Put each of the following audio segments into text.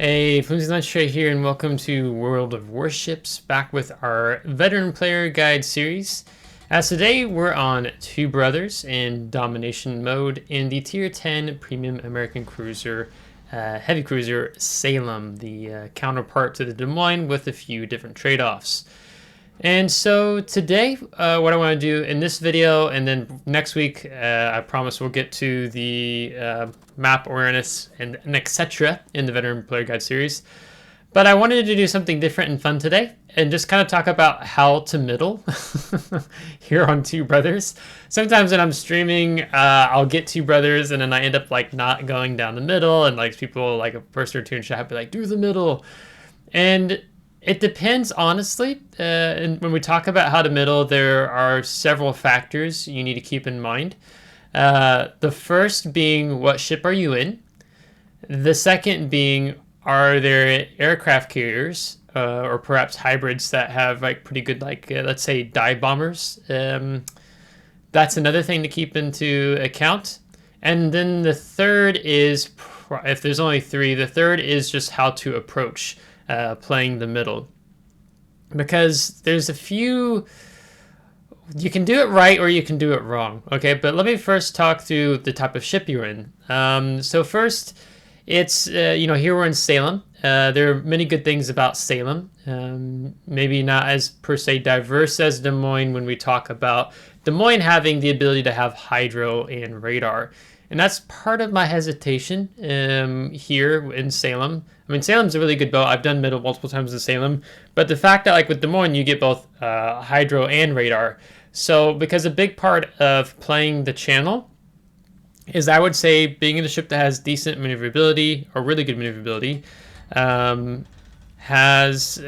Hey, FlimsyLunchTray here, and welcome to World of Warships, back with our Veteran Player Guide series. As today, we're on Two Brothers in Domination mode in the Tier 10 Premium American Cruiser, Heavy Cruiser Salem, the counterpart to the Des Moines with a few different trade-offs. And so today, what I want to do in this video, and then next week, I promise we'll get to the map awareness and etc. in the Veteran Player Guide series. But I wanted to do something different and fun today, and just kind of talk about how to middle here on Two Brothers. Sometimes when I'm streaming, I'll get Two Brothers, and then I end up like not going down the middle, and like people like a person or two in chat be like, "Do the middle," and it depends, honestly. And when we talk about how to middle, there are several factors you need to keep in mind. The first being, what ship are you in? The second being, are there aircraft carriers or perhaps hybrids that have like pretty good, like let's say dive bombers? That's another thing to keep into account. And then the third is, if there's only three, the third is just how to approach playing the middle, because there's a few, you can do it right or you can do it wrong. Okay, but let me first talk through the type of ship you're in. So first, it's here we're in Salem. There are many good things about Salem, maybe not as per se diverse as Des Moines when we talk about Des Moines having the ability to have hydro and radar. And that's part of my hesitation here in Salem. I mean, Salem's a really good boat. I've done middle multiple times in Salem. But the fact that like with Des Moines, you get both hydro and radar. So because a big part of playing the channel is, I would say, being in a ship that has decent maneuverability or really good maneuverability, has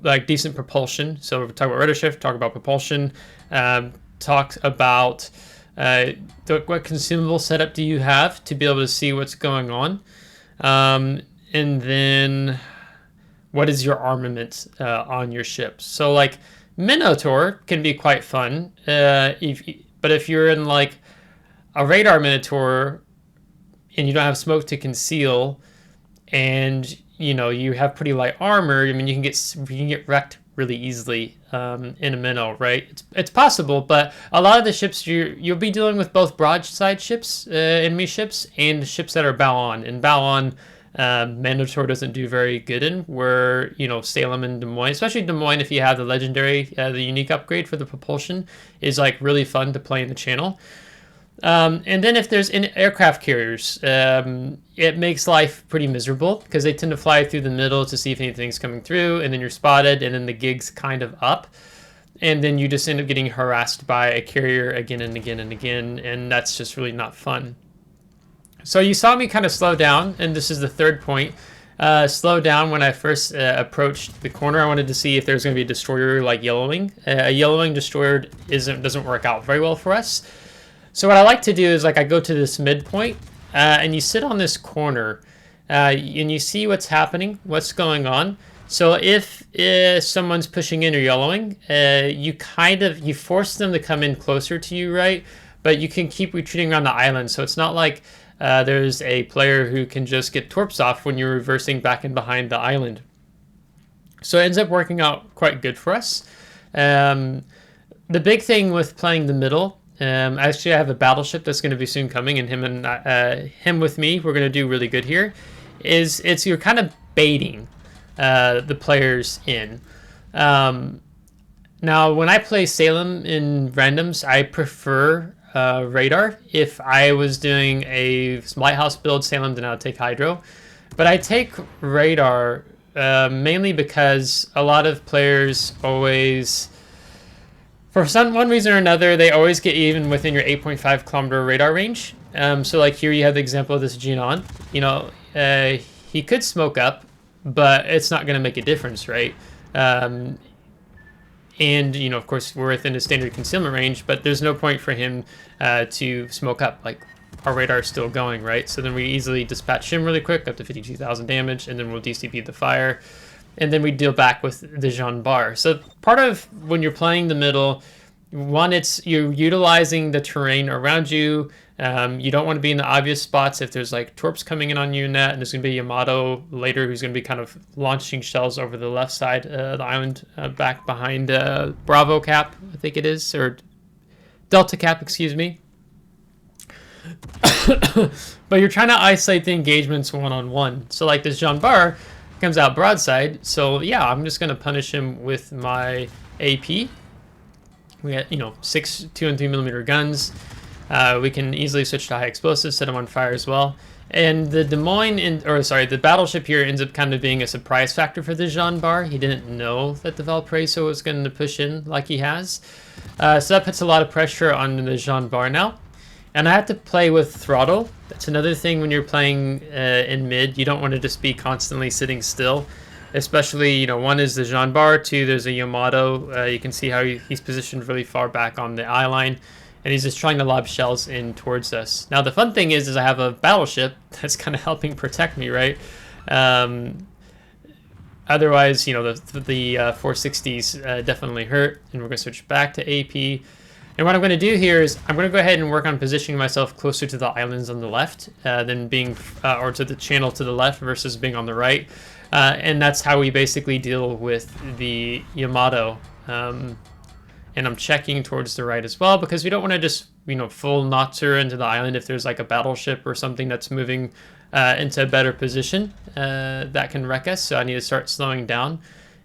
like decent propulsion. So we're talking about rudder shift, talk about propulsion, talk about what consumable setup do you have to be able to see what's going on, and then what is your armament on your ship. So like Minotaur can be quite fun, but if you're in like a radar Minotaur and you don't have smoke to conceal, and you have pretty light armor, I mean you can get wrecked really easily in a minnow, right? It's possible, but a lot of the ships you'll be dealing with both broadside ships, enemy ships, and ships that are bow on. And bow on, Minotaur doesn't do very good in. Where Salem and Des Moines, especially Des Moines, if you have the legendary, the unique upgrade for the propulsion, is like really fun to play in the channel. And then if there's aircraft carriers, it makes life pretty miserable because they tend to fly through the middle to see if anything's coming through, and then you're spotted, and then the gig's kind of up, and then you just end up getting harassed by a carrier again and again and again, and that's just really not fun. So you saw me kind of slow down, and this is the third point. Slow down when I first approached the corner. I wanted to see if there's going to be a destroyer like yellowing. A yellowing destroyer doesn't work out very well for us. So what I like to do is like I go to this midpoint, and you sit on this corner, and you see what's happening, what's going on. So if someone's pushing in or yellowing, you force them to come in closer to you, right? But you can keep retreating around the island, so it's not like there's a player who can just get torps off when you're reversing back and behind the island. So it ends up working out quite good for us. The big thing with playing the middle, actually I have a battleship that's going to be soon coming, and him with me, we're going to do really good here, you're kind of baiting the players in. Now when I play Salem in randoms, I prefer radar. If I was doing a lighthouse build Salem, then I would take hydro, but I take radar mainly because a lot of players always, for one reason or another, they always get even within your 8.5 kilometer radar range. So like here you have the example of this Genon. He could smoke up, but it's not going to make a difference, right? And of course we're within a standard concealment range, but there's no point for him to smoke up. Like our radar is still going, right? So then we easily dispatch him really quick, up to 52,000 damage, and then we'll DCP the fire. And then we deal back with the Jean Bar. So part of when you're playing the middle, one, it's you're utilizing the terrain around you. You don't want to be in the obvious spots if there's like torps coming in on you and that, and there's going to be Yamato later who's going to be kind of launching shells over the left side of the island, back behind Bravo Cap, I think it is, or Delta Cap, excuse me. But you're trying to isolate the engagements one-on-one. So like this Jean Bar comes out broadside, so yeah, I'm just going to punish him with my AP. We got, you know, 6 2 and 3 millimeter guns. We can easily switch to high explosives, set them on fire as well. And the the battleship here ends up kind of being a surprise factor for the Jean Bar. He didn't know that the Valparaiso was going to push in like he has. So that puts a lot of pressure on the Jean Bar now. And I have to play with throttle. That's another thing when you're playing in mid. You don't want to just be constantly sitting still. Especially, you know, one is the Jean Bar, two, there's a Yamato. You can see how he's positioned really far back on the eye line, and he's just trying to lob shells in towards us. Now, the fun thing is I have a battleship that's kind of helping protect me, right? Otherwise, you know, the 460s definitely hurt, and we're going to switch back to AP. And what I'm going to do here is I'm going to go ahead and work on positioning myself closer to the islands on the left than being, or to the channel to the left versus being on the right. And that's how we basically deal with the Yamato. And I'm checking towards the right as well, because we don't want to just, you know, full Noctur into the island if there's like a battleship or something that's moving into a better position that can wreck us. So I need to start slowing down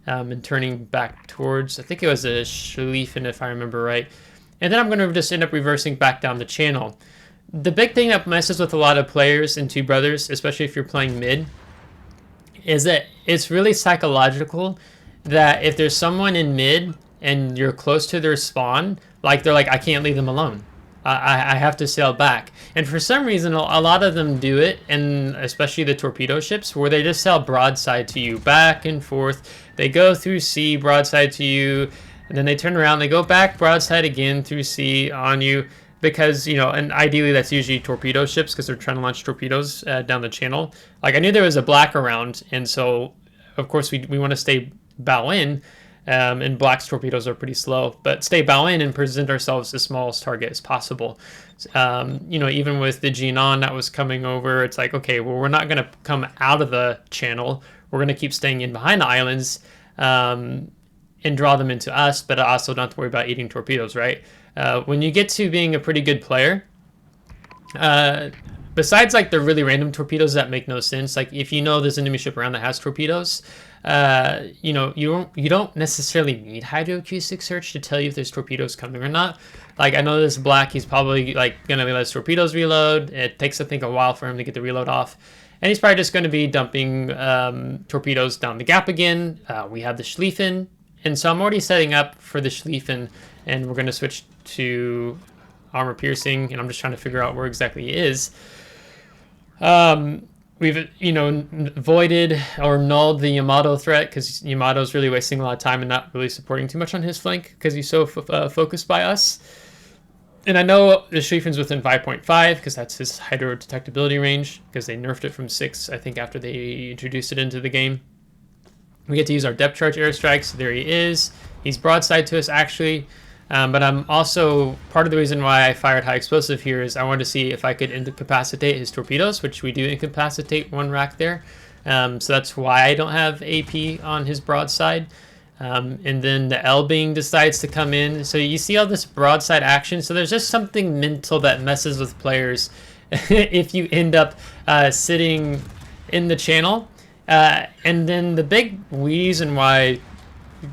and turning back towards, I think it was a Schlieffen if I remember right. And then I'm going to just end up reversing back down the channel. The big thing that messes with a lot of players in Two Brothers, especially if you're playing mid, is that it's really psychological that if there's someone in mid and you're close to their spawn, like they're like, I can't leave them alone. I have to sail back. And for some reason, a lot of them do it, and especially the torpedo ships, where they just sail broadside to you, back and forth. They go through sea, broadside to you, and then they turn around, they go back broadside again through sea on you, because, you know, and ideally that's usually torpedo ships because they're trying to launch torpedoes down the channel. Like, I knew there was a black around, and so of course we want to stay bow in, and black's torpedoes are pretty slow, but stay bow in and present ourselves as small as target as possible. You know, even with the Jinan that was coming over, it's like, okay, well, we're not going to come out of the channel. We're going to keep staying in behind the islands, and draw them into us, but also don't have to worry about eating torpedoes, right? When you get to being a pretty good player, besides like the really random torpedoes that make no sense, like if you know there's an enemy ship around that has torpedoes, you know, you don't necessarily need hydroacoustic search to tell you if there's torpedoes coming or not. Like, I know this black, he's probably like gonna let his torpedoes reload. It takes, I think, a while for him to get the reload off. And he's probably just going to be dumping torpedoes down the gap again. We have the Schlieffen. And so I'm already setting up for the Schlieffen, and we're going to switch to armor piercing, and I'm just trying to figure out where exactly he is. We've, you know, voided or nulled the Yamato threat, because Yamato's really wasting a lot of time and not really supporting too much on his flank because he's so focused by us. And I know the Schlieffen's within 5.5 because that's his hydro detectability range, because they nerfed it from 6, I think, after they introduced it into the game. We get to use our depth charge airstrikes. There he is. He's broadside to us, actually. But I'm also, part of the reason why I fired high explosive here is I wanted to see if I could incapacitate his torpedoes, which we do incapacitate one rack there. So that's why I don't have AP on his broadside. And then the L-Bing decides to come in. So you see all this broadside action. So there's just something mental that messes with players if you end up sitting in the channel. And then the big reason why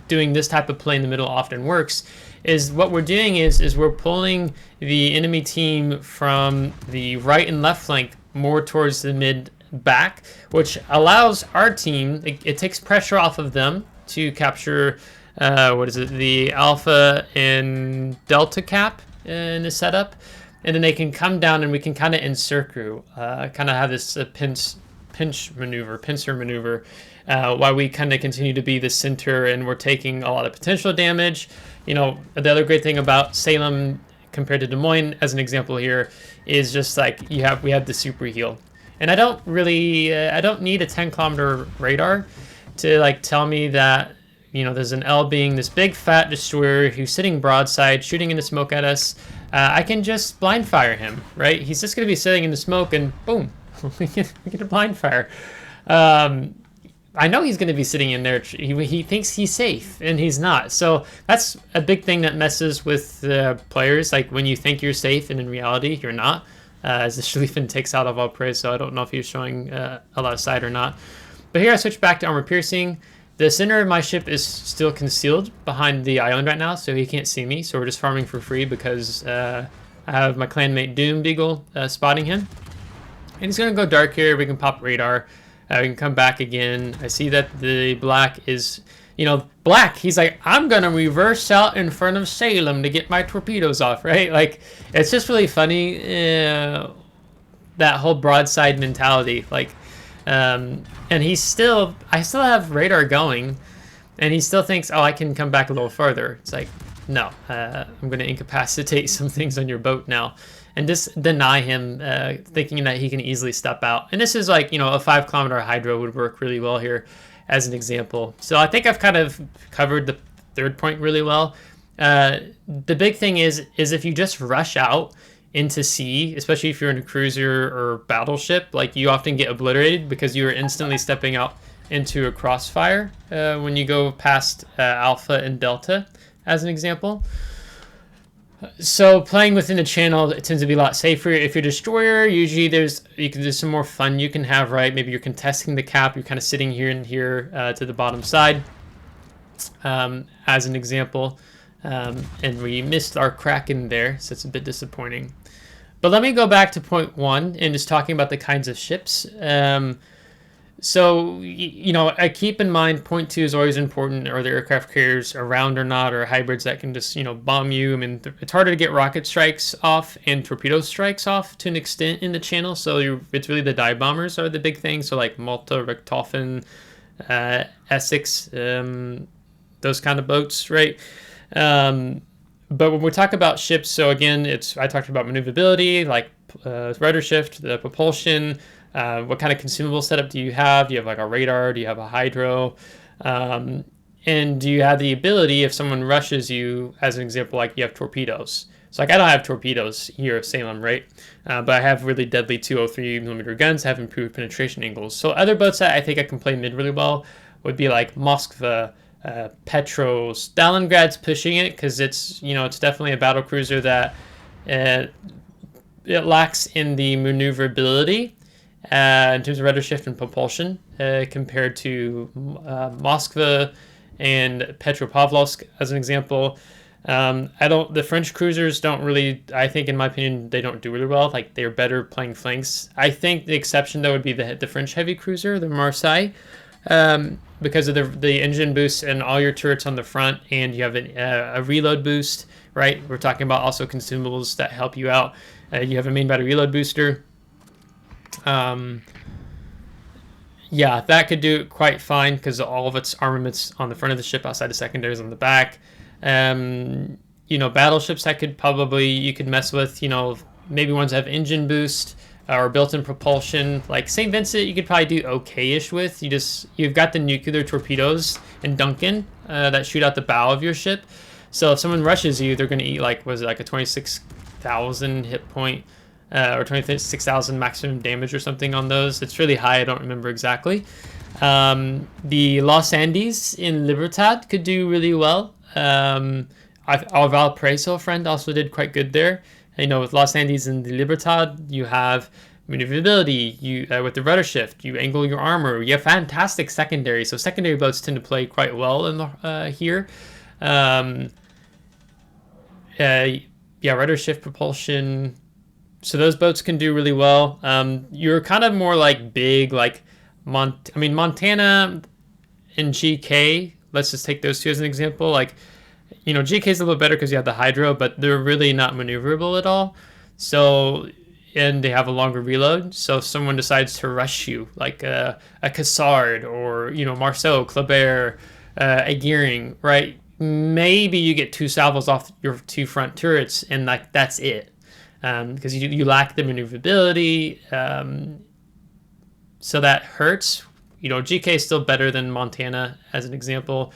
doing this type of play in the middle often works is what we're doing is we're pulling the enemy team from the right and left flank more towards the mid back, which allows our team, it takes pressure off of them to capture, the Alpha and Delta cap in the setup. And then they can come down and we can kind of encircle, kind of have this pincer maneuver, while we kind of continue to be the center and we're taking a lot of potential damage. You know, the other great thing about Salem compared to Des Moines, as an example here, is just like we have the super heal. And I don't need a 10 kilometer radar to like tell me that, there's an L being this big fat destroyer who's sitting broadside, shooting into smoke at us. I can just blind fire him, right? He's just going to be sitting in the smoke, and boom, we get a blind fire. I know he's going to be sitting in there. He thinks he's safe, and he's not. So that's a big thing that messes with players. Like when you think you're safe, and in reality, you're not. As the Schlieffen takes out of all prey, so I don't know if he's showing a lot of sight or not. But here I switch back to armor piercing. The center of my ship is still concealed behind the island right now, so he can't see me. So we're just farming for free because I have my clanmate Doom Beagle spotting him. And he's going to go dark here. We can pop radar. We can come back again. I see that the black is, black. He's like, I'm going to reverse out in front of Salem to get my torpedoes off, right? Like, it's just really funny, that whole broadside mentality. Like, and I still have radar going, and he still thinks, oh, I can come back a little farther. It's like, no, I'm going to incapacitate some things on your boat now. And just deny him, thinking that he can easily step out. And this is like, a 5-kilometer hydro would work really well here as an example. So I think I've kind of covered the third point really well. The big thing is if you just rush out into sea, especially if you're in a cruiser or battleship, like you often get obliterated because you are instantly stepping out into a crossfire when you go past Alpha and Delta, as an example. So playing within the channel, it tends to be a lot safer. If you're a destroyer, usually there's some more fun you can have, right? Maybe you're contesting the cap. You're kind of sitting here and here to the bottom side, as an example. And we missed our Kraken there, so it's a bit disappointing. But let me go back to point 1 and just talking about the kinds of ships. So, I keep in mind point 2 is always important. Are the aircraft carriers around or not, or hybrids that can just, bomb you? I mean, it's harder to get rocket strikes off and torpedo strikes off to an extent in the channel. So it's really the dive bombers are the big thing. So like Malta, Richthofen, Essex, those kind of boats, right? But when we talk about ships, so again, I talked about maneuverability, like rudder shift, the propulsion. What kind of consumable setup do you have? Do you have like a radar? Do you have a hydro? And do you have the ability, if someone rushes you, as an example, like you have torpedoes. So like I don't have torpedoes here at Salem, right? But I have really deadly 203mm guns, have improved penetration angles. So other boats that I think I can play mid really well would be like Moskva, Petro, Stalingrad's pushing it because it's definitely a battle cruiser that it lacks in the maneuverability. In terms of rudder shift and propulsion, compared to Moskva and Petropavlovsk, as an example. The French cruisers don't really, I think, in my opinion, they don't do really well. Like, they're better playing flanks. I think the exception, though, would be the French heavy cruiser, the Marseille, because of the engine boost and all your turrets on the front, and you have a reload boost, right? We're talking about also consumables that help you out. You have a main battery reload booster. Yeah, that could do it quite fine because all of its armaments on the front of the ship, outside the secondaries on the back. Battleships that you could mess with, maybe ones that have engine boost or built-in propulsion. Like St. Vincent, you could probably do okay-ish with. You've got the nuclear torpedoes in Duncan that shoot out the bow of your ship. So if someone rushes you, they're going to eat a 26,000 hit point or 26,000 maximum damage or something on those. It's really high. I don't remember exactly. The Los Andes in Libertad could do really well. Our Valparaiso friend also did quite good there. With Los Andes and the Libertad, you have maneuverability. With the rudder shift, you angle your armor. You have fantastic secondary. So secondary boats tend to play quite well in here. Rudder shift, propulsion. So those boats can do really well. You're kind of more like big, like Montana and GK. Let's just take those two as an example. GK is a little better because you have the hydro, but they're really not maneuverable at all. So, and they have a longer reload. So if someone decides to rush you, like a Cassard or, Marceau, Kleber, a Gearing, right? Maybe you get 2 salvos off your 2 front turrets and that's it. Because you lack the maneuverability. So that hurts. GK is still better than Montana as an example.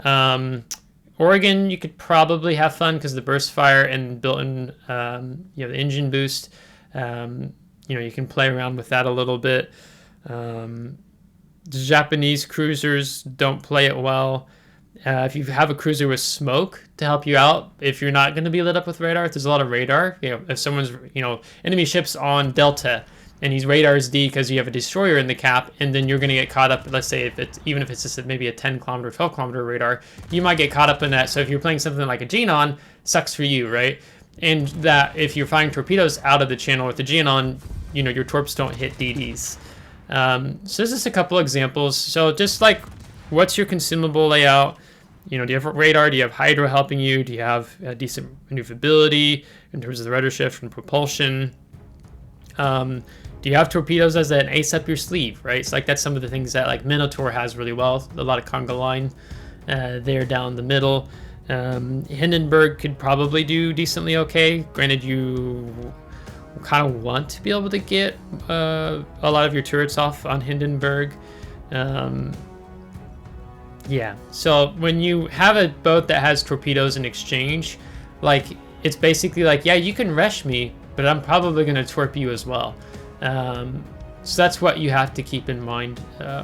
Oregon, you could probably have fun because the burst fire and built-in, you know, the engine boost. You know, you can play around with that a little bit. The Japanese cruisers don't play it well. If you have a cruiser with smoke to help you out, if you're not going to be lit up with radar, if there's a lot of radar, you know, if someone's, you know, enemy ship's on Delta and he's radars D because you have a destroyer in the cap, and then you're going to get caught up, let's say, if it's even if it's just maybe a 10 kilometer, 12 kilometer radar, you might get caught up in that. So if you're playing something like a Genon, sucks for you, right? And that if you're firing torpedoes out of the channel with the Genon, you know, your torps don't hit DDs. So this is a couple examples. So just like, what's your consumable layout? You know, do you have radar? Do you have hydro helping you? Do you have decent maneuverability in terms of the rudder shift and propulsion? Do you have torpedoes as an ace up your sleeve, right? It's like that's some of the things that like Minotaur has really well. A lot of conga line there down the middle. Hindenburg could probably do decently okay. Granted, you kind of want to be able to get a lot of your turrets off on Hindenburg. Yeah, so when you have a boat that has torpedoes in exchange, like, it's basically like, yeah, you can rush me, but I'm probably going to torp you as well. So that's what you have to keep in mind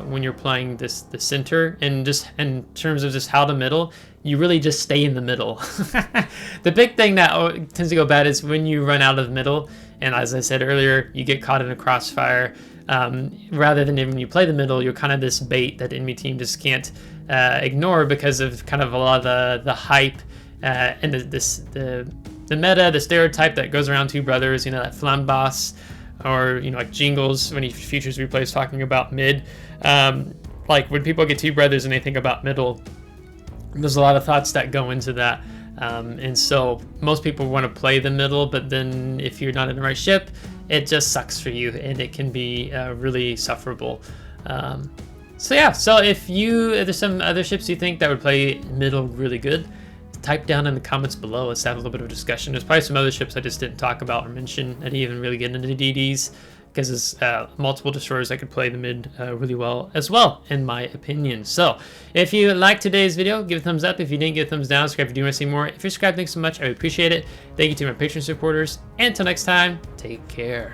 when you're playing the center, and just in terms of just how to middle, you really just stay in the middle. The big thing that tends to go bad is when you run out of middle, and as I said earlier, you get caught in a crossfire. Rather than when you play the middle, you're kind of this bait that enemy team just can't ignore because of kind of a lot of the hype and the meta, the stereotype that goes around two brothers, you know, that Flambas, or, you know, like Jingles when he features replays talking about mid. Like when people get two brothers and they think about middle, there's a lot of thoughts that go into that. And so most people want to play the middle, but then if you're not in the right ship, it just sucks for you, and it can be really sufferable. So yeah, so if there's some other ships you think that would play middle really good, type down in the comments below. Let's have a little bit of a discussion. There's probably some other ships I just didn't talk about or mention. I didn't even really get into the DDs because there's multiple destroyers that could play the mid really well as well, in my opinion. So if you liked today's video, give it a thumbs up. If you didn't, give a thumbs down. Subscribe if you do want to see more. If you're subscribed, thanks so much. I would appreciate it. Thank you to my Patreon supporters. And until next time, take care.